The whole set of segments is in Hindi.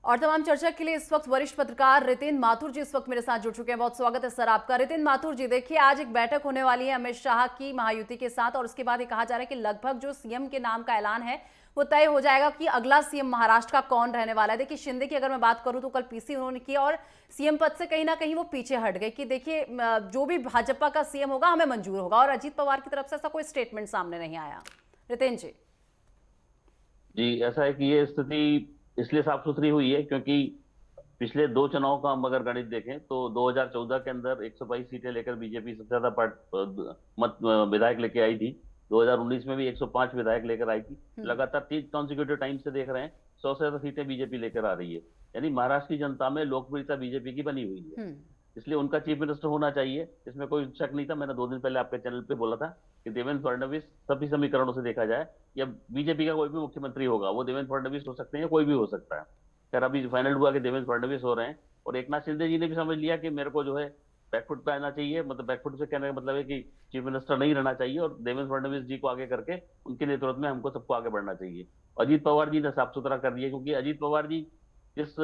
और तमाम चर्चा के लिए इस वक्त वरिष्ठ पत्रकार रितेन माथुर जी इस वक्त मेरे साथ जुड़ चुके हैं। बहुत स्वागत है सर आपका। रितेन माथुर जी, देखिए आज एक बैठक होने वाली है अमित शाह की महायुति के साथ, और उसके बाद ये कहा जा रहा है कि लगभग जो सीएम के नाम का ऐलान है वो तय हो जाएगा कि अगला सीएम महाराष्ट्र का कौन रहने वाला है। देखिए शिंदे की अगर मैं बात करूं तो कल पीसी उन्होंने की और सीएम पद से कहीं ना कहीं वो पीछे हट गए कि देखिए जो भी भाजपा का सीएम होगा हमें मंजूर होगा, और अजीत पवार की तरफ से ऐसा कोई स्टेटमेंट सामने नहीं आया। रितेन जी। जी, ऐसा है कि ये स्थिति इसलिए साफ सुथरी हुई है क्योंकि पिछले दो चुनाव का हम अगर गणित देखें तो 2014 के अंदर 122 सीटें लेकर बीजेपी सबसे ज्यादा विधायक लेके आई थी। 2019 में भी 105 विधायक लेकर आई थी। लगातार 3 कॉन्सिक्यूटिव टाइम से देख रहे हैं 100 से ज्यादा सीटें बीजेपी लेकर आ रही है। यानी महाराष्ट्र की जनता में लोकप्रियता बीजेपी की बनी हुई है, इसलिए उनका चीफ मिनिस्टर होना चाहिए, इसमें कोई शक नहीं था। मैंने 2 दिन पहले आपके चैनल पे बोला था कि देवेंद्र फडणवीस सभी समीकरणों से देखा जाए या बीजेपी का कोई भी मुख्यमंत्री होगा वो देवेंद्र फडणवीस हो सकते हैं या कोई भी हो सकता है। खैर अभी फाइनल हुआ कि देवेंद्र फडणवीस हो रहे हैं, और एकनाथ शिंदे जी ने भी समझ लिया कि मेरे को जो है बैकफुट पे आना चाहिए। मतलब बैकफुट से कहने का मतलब है कि चीफ मिनिस्टर नहीं रहना चाहिए और देवेंद्र फडणवीस जी को आगे करके उनके नेतृत्व में हमको सबको आगे बढ़ना चाहिए। अजीत पवार जी ने साफ सुथरा कर दिया, क्योंकि अजीत पवार जी जिस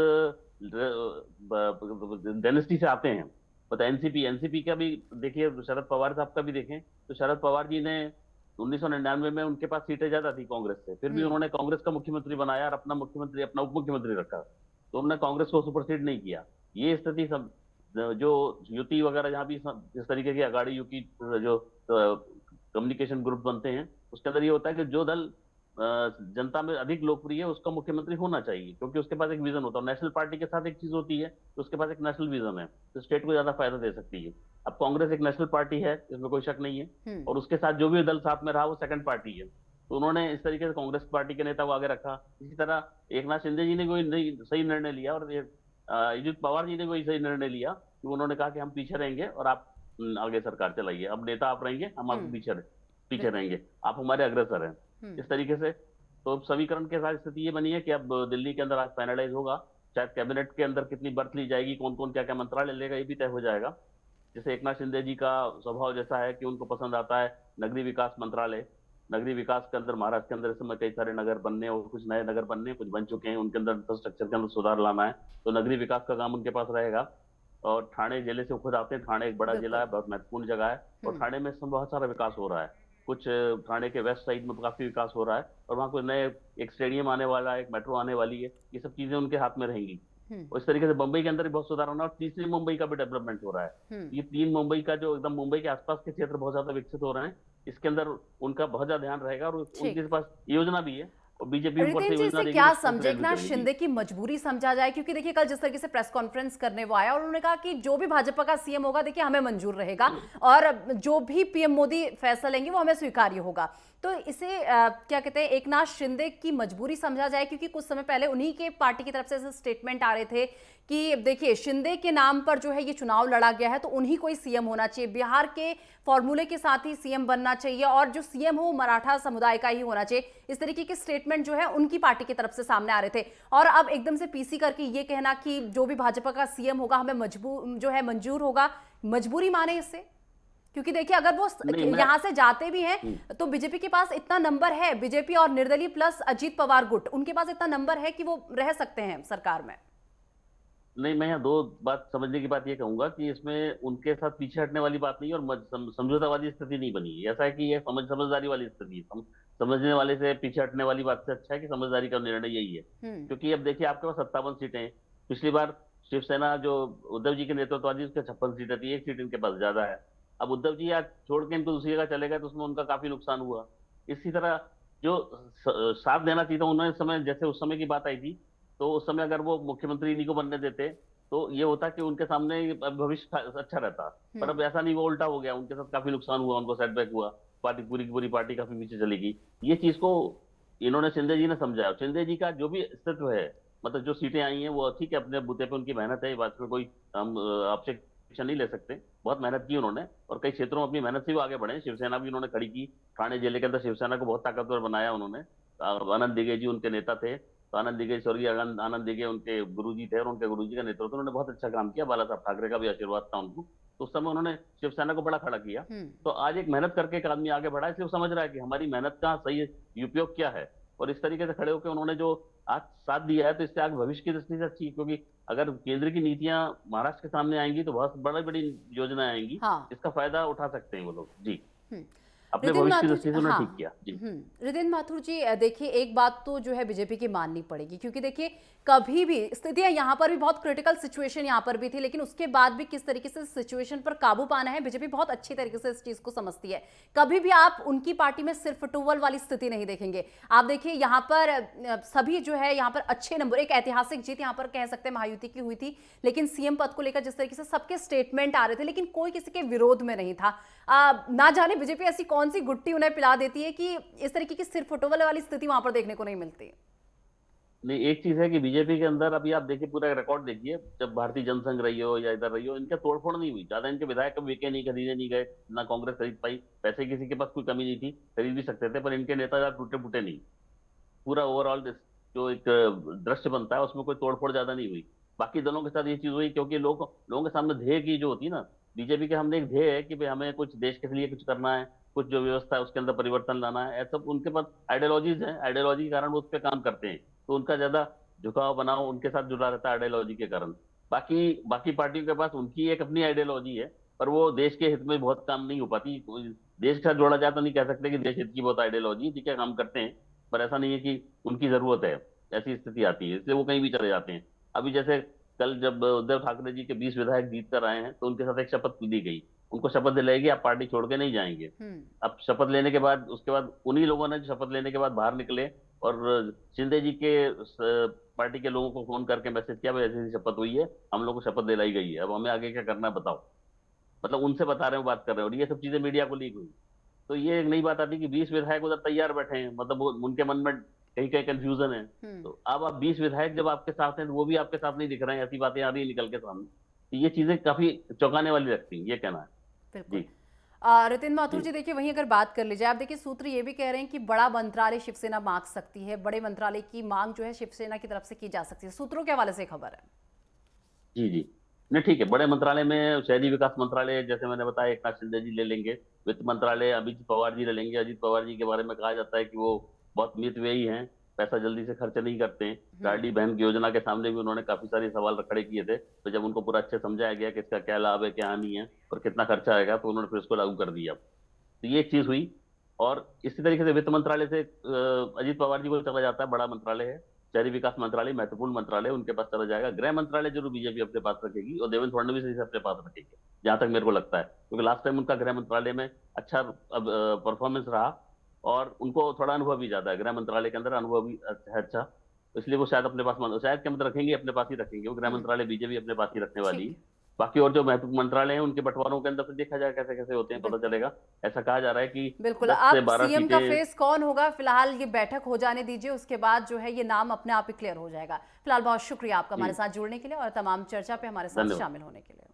डायनेस्टी से आते हैं, पता एनसीपी एनसीपी का भी देखिए, शरद पवार साहब का भी देखें तो शरद पवार जी ने 1999 में उनके पास सीटें ज्यादा थी कांग्रेस से, फिर भी उन्होंने कांग्रेस का मुख्यमंत्री बनाया और अपना मुख्यमंत्री अपना उप मुख्यमंत्री रखा, तो उन्होंने कांग्रेस को सुपरसीड नहीं किया। ये स्थिति सब जो युति वगैरह जहाँ भी इस तरीके की अगाड़ी युति जो कम्युनिकेशन ग्रुप बनते हैं उसके अंदर ये होता है कि जो दल जनता में अधिक लोकप्रिय है उसका मुख्यमंत्री होना चाहिए, क्योंकि उसके पास एक विजन होता है। नेशनल पार्टी के साथ एक चीज होती है तो उसके पास एक नेशनल विजन है, तो स्टेट को ज्यादा फायदा दे सकती है। अब कांग्रेस एक नेशनल पार्टी है, इसमें कोई शक नहीं है, और उसके साथ जो भी दल साथ में रहा वो सेकंड पार्टी है, तो उन्होंने इस तरीके से कांग्रेस पार्टी के नेता को आगे रखा। इसी तरह एकनाथ शिंदे जी ने कोई सही निर्णय लिया और अजित पवार जी ने कोई सही निर्णय लिया कि उन्होंने कहा कि हम पीछे रहेंगे और आप आगे सरकार चलाइए, अब नेता आप रहेंगे, हम आपके पीछे रहेंगे, आप हमारे अग्रसर हैं। इस तरीके से तो समीकरण के साथ स्थिति ये बनी है कि अब दिल्ली के अंदर आज फाइनलाइज होगा, शायद कैबिनेट के अंदर कितनी बर्थ ली जाएगी, कौन कौन क्या क्या मंत्रालय लेगा, ये भी तय हो जाएगा। जैसे एकनाथ शिंदे जी का स्वभाव जैसा है कि उनको पसंद आता है नगरीय विकास मंत्रालय। नगरीय विकास के अंदर महाराष्ट्र के अंदर इस समय कई सारे नगर बनने और कुछ नए नगर बनने, कुछ बन चुके हैं, उनके अंदर इंफ्रास्ट्रक्चर के अंदर सुधार लाना है, तो नगरीय विकास का काम उनके पास रहेगा। और ठाणे जिले से खुद आते हैं, ठाणे एक बड़ा जिला है, बहुत महत्वपूर्ण जगह है, और ठाणे में बहुत सारा विकास हो रहा है। कुछ ठाणे के वेस्ट साइड में काफी विकास हो रहा है, और वहाँ कोई नए एक स्टेडियम आने वाला है, एक मेट्रो आने वाली है, ये सब चीजें उनके हाथ में रहेंगी। और इस तरीके से मुंबई के अंदर भी बहुत सुधार होना, और तीसरी मुंबई का भी डेवलपमेंट हो रहा है। ये 3 मुंबई का जो एकदम मुंबई के आसपास के क्षेत्र बहुत ज्यादा विकसित हो रहे हैं, इसके अंदर उनका बहुत ज्यादा ध्यान रहेगा, और उनके पास योजना भी है, और बीजेपी ऊपर से रितेन जी, योजना इसे देगी क्या तो समझे, भी एकनाथ करेगी। शिंदे की मजबूरी समझा जाए? क्योंकि देखिए कल जिस तरीके से प्रेस कॉन्फ्रेंस करने वो आया और उन्होंने कहा कि जो भी भाजपा का सीएम होगा देखिए हमें मंजूर रहेगा, और जो भी पीएम मोदी फैसला लेंगे वो हमें स्वीकार्य होगा, तो इसे क्या कहते हैं, एकनाथ शिंदे की मजबूरी समझा जाए? क्योंकि कुछ समय पहले उन्हीं के पार्टी की तरफ से ऐसे स्टेटमेंट आ रहे थे कि देखिए शिंदे के नाम पर जो है ये चुनाव लड़ा गया है, तो उन्हीं को ही सीएम होना चाहिए, बिहार के फॉर्मूले के साथ ही सीएम बनना चाहिए, और जो सीएम हो मराठा समुदाय का ही होना चाहिए। इस तरीके के स्टेटमेंट जो है उनकी पार्टी की तरफ से सामने आ रहे थे, और अब एकदम से पीसी करके ये कहना कि जो भी भाजपा का सीएम होगा हमें मंजूर होगा। मजबूरी माने इससे? क्योंकि देखिए अगर वो यहां से जाते भी हैं तो बीजेपी के पास इतना नंबर है, बीजेपी और निर्दलीय प्लस अजीत पवार गुट, उनके पास इतना नंबर है कि वो रह सकते हैं सरकार में। नहीं, मैं यहाँ 2 बात समझने की बात ये कहूंगा कि इसमें उनके साथ पीछे हटने वाली बात नहीं है और समझौतावादी स्थिति नहीं बनी है। ऐसा है कि ये समझदारी वाली स्थिति है, समझने वाले से पीछे हटने वाली बात से अच्छा है कि समझदारी का निर्णय यही है। क्योंकि अब देखिए आपके पास 57 सीटें हैं, पिछली बार शिवसेना जो उद्धव जी के नेतृत्व वाली उसके 56 सीटें थी, 1 सीट इनके पास ज्यादा है। अब उद्धव जी आज छोड़ के इनको दूसरी जगह चले गए तो उसमें उनका काफी नुकसान हुआ। इसी तरह जो साथ देना चाहिए था उन्होंने, समय जैसे उस समय की बात आई थी, तो उस समय अगर वो मुख्यमंत्री इन्हीं को बनने देते तो ये होता कि उनके सामने भविष्य अच्छा रहता, पर अब ऐसा नहीं, वो उल्टा हो गया, उनके साथ काफी नुकसान हुआ, उनको सेटबैक हुआ, पार्टी पूरी की पूरी पार्टी काफी पीछे चली गई। ये चीज को इन्होंने शिंदे जी ने समझाया। शिंदे जी का जो भी अस्तित्व है, मतलब जो सीटें आई हैं वो ठीक है, अपने बूते पे उनकी मेहनत है, बात में कोई हम आपसे शिक्षा नहीं ले सकते, बहुत मेहनत की उन्होंने, और कई क्षेत्रों में अपनी मेहनत से भी आगे बढ़े। शिवसेना भी उन्होंने खड़ी की, ठाणे जिले के अंदर शिवसेना को बहुत ताकतवर बनाया उन्होंने। आनंद दिघे जी उनके नेता थे, तो आनंद दिघे, स्वर्गीय आनंद दिघे उनके गुरुजी थे, और उनके गुरुजी का नेतृत्व उन्होंने बहुत अच्छा काम किया, बाला साहब ठाकरे का भी आशीर्वाद था उनको, तो उस समय उन्होंने शिवसेना को बड़ा खड़ा किया। तो आज एक मेहनत करके एक आदमी आगे बढ़ा, इसलिए वो समझ रहा है कि हमारी मेहनत का सही उपयोग क्या है, और इस तरीके से खड़े होकर उन्होंने जो आज साथ दिया है, तो इससे आगे भविष्य की दृष्टि से अच्छी है, क्योंकि अगर केंद्र की नीतियां महाराष्ट्र के सामने आएंगी तो बहुत बड़ी बड़ी योजनाएं आएंगी, हाँ। इसका फायदा उठा सकते हैं वो लोग जी। हम्म। अपने रितिन भविष्य की माथुर दृष्टि जी, से उन्होंने हाँ। ठीक किया जी। रितिन माथुर जी, देखिए एक बात तो जो है बीजेपी की माननी पड़ेगी, क्योंकि देखिए कभी भी स्थितियां यहाँ पर भी बहुत क्रिटिकल सिचुएशन यहाँ पर भी थी, लेकिन उसके बाद भी किस तरीके से सिचुएशन पर काबू पाना है बीजेपी बहुत अच्छी तरीके से इस चीज को समझती है। कभी भी आप उनकी पार्टी में सिर्फ टूवल वाली स्थिति नहीं देखेंगे। आप देखिए यहाँ पर सभी जो है यहाँ पर अच्छे नंबर, एक ऐतिहासिक जीत यहाँ पर कह सकते हैं महायुति की हुई थी, लेकिन सीएम पद को लेकर जिस तरीके से सबके स्टेटमेंट आ रहे थे, लेकिन कोई किसी के विरोध में नहीं था। ना जाने बीजेपी ऐसी कौन सी गुट्टी उन्हें पिला देती है कि इस तरीके की सिर्फ फुटबॉल वाली स्थिति वहां पर देखने को नहीं मिलती। नहीं, एक चीज है कि बीजेपी के अंदर अभी आप देखिए, पूरा रिकॉर्ड देखिए, जब भारतीय जनसंघ रही हो या इधर रही हो, इनका तोड़फोड़ नहीं हुई ज्यादा, इनके विधायक कभी बिके नहीं, खरीदे नहीं गए, ना कांग्रेस खरीद पाई, पैसे किसी के पास कोई कमी नहीं थी, खरीद भी सकते थे, पर इनके नेता टूटे फूटे नहीं। पूरा ओवरऑल जो एक दृश्य बनता है उसमें कोई तोड़फोड़ ज्यादा नहीं हुई। बाकी दलों के साथ ये चीज हुई, क्योंकि लोगों के सामने ध्येय की जो होती है ना, बीजेपी के हमने एक ध्येय है कि भाई हमें कुछ देश के लिए कुछ करना है, कुछ जो व्यवस्था है उसके अंदर परिवर्तन लाना है, ऐसा उनके पास आइडियोलॉजीज है, आइडियोलॉजी के कारण वो उस पर काम करते हैं, तो उनका ज्यादा झुकाव बनाव उनके साथ जुड़ा रहता है आइडियोलॉजी के कारण। बाकी बाकी पार्टियों के पास उनकी एक अपनी आइडियोलॉजी है, पर वो देश के हित में बहुत काम नहीं हो पाती। देश के साथ जोड़ा जाए तो नहीं कह सकते कि देश हित की बहुत आइडियोलॉजी, ठीक है काम करते हैं, पर ऐसा नहीं है कि उनकी जरूरत है, ऐसी स्थिति आती है, इसलिए वो कहीं भी चले जाते हैं। अभी जैसे कल जब उद्धव ठाकरे जी के 20 विधायक जीत कर आए हैं, तो उनके साथ एक शपथ दी गई, उनको शपथ दिलाएगी आप पार्टी छोड़ के नहीं जाएंगे। अब शपथ लेने के बाद, उसके बाद उन्हीं लोगों ने शपथ लेने के बाद बाहर निकले और शिंदे जी के पार्टी के लोगों को फोन करके मैसेज किया, भाई ऐसी ऐसी शपथ हुई है, हम लोग को शपथ दिलाई गई है, अब हमें आगे क्या करना है बताओ। मतलब उनसे बता रहे हो, बात कर रहे हो, और ये सब चीजें मीडिया को लीक हुई। तो ये एक नई बात आती है कि 20 विधायक उधर तैयार बैठे हैं, मतलब उनके मन में कहीं कहीं कंफ्यूजन है। तो अब आप 20 विधायक जब आपके साथ हैं, तो वो भी आपके साथ नहीं दिख रहे हैं, ऐसी बातें आ रही है निकल के सामने, तो ये चीजें काफी चौंकाने वाली लगती हैं, ये कहना है बिल्कुल। जी। रितिन माथुर जी, देखिए वहीं अगर बात कर ली जाए, आप देखिए सूत्र ये भी कह रहे हैं कि बड़ा मंत्रालय शिवसेना मांग सकती है, बड़े मंत्रालय की मांग जो है शिवसेना की तरफ से की जा सकती है, सूत्रों के हवाले से खबर है। जी जी, नहीं ठीक है, बड़े मंत्रालय में शहरी विकास मंत्रालय जैसे मैंने बताया एक नाथ शिंदे जी ले लेंगे, वित्त मंत्रालय अभिजीत पवार जी ले लेंगे। अजीत पवार जी के बारे में कहा जाता है कि वो बहुत मितव्ययी हैं, पैसा जल्दी से खर्च नहीं करते हैं। लाडली बहन की योजना के सामने भी उन्होंने काफी सारे सवाल खड़े किए थे, तो जब उनको पूरा अच्छे समझाया गया कि इसका क्या लाभ है, क्या हानि है और कितना खर्चा आएगा, तो उन्होंने फिर उसको लागू कर दिया। तो ये एक चीज हुई। और इसी तरीके से वित्त मंत्रालय से अजीत पवार जी को चला जाता है, बड़ा मंत्रालय है। शहरी विकास मंत्रालय महत्वपूर्ण मंत्रालय उनके पास चला जाएगा। गृह मंत्रालय जरूर बीजेपी अपने पास रखेगी और देवेंद्र फडणवीस इसे अपने पास रखेंगे, जहां तक मेरे को लगता है, क्योंकि लास्ट टाइम उनका गृह मंत्रालय में अच्छा परफॉर्मेंस रहा और उनको थोड़ा अनुभव भी ज्यादा है, गृह मंत्रालय के अंदर अनुभव भी है अच्छा, तो इसलिए वो शायद अपने पास शायद के अंदर रखेंगे, अपने पास ही रखेंगे वो गृह मंत्रालय, बीजेपी अपने पास ही रखने वाली ठीक है। है। बाकी और जो महत्वपूर्ण मंत्रालय हैं उनके बंटवारों के अंदर फिर देखा जाए कैसे कैसे होते हैं, पता बिल्कुल चलेगा। ऐसा कहा जा रहा है कि बिल्कुल। 10 से आप 12 सीएम का सीटें। फेस कौन होगा, फिलहाल ये बैठक हो जाने दीजिए, उसके बाद जो है ये नाम अपने आप ही क्लियर हो जाएगा। फिलहाल बहुत शुक्रिया आपका हमारे जी, साथ जुड़ने के लिए और तमाम चर्चा पे हमारे साथ धन्यवाद। शामिल होने के लिए।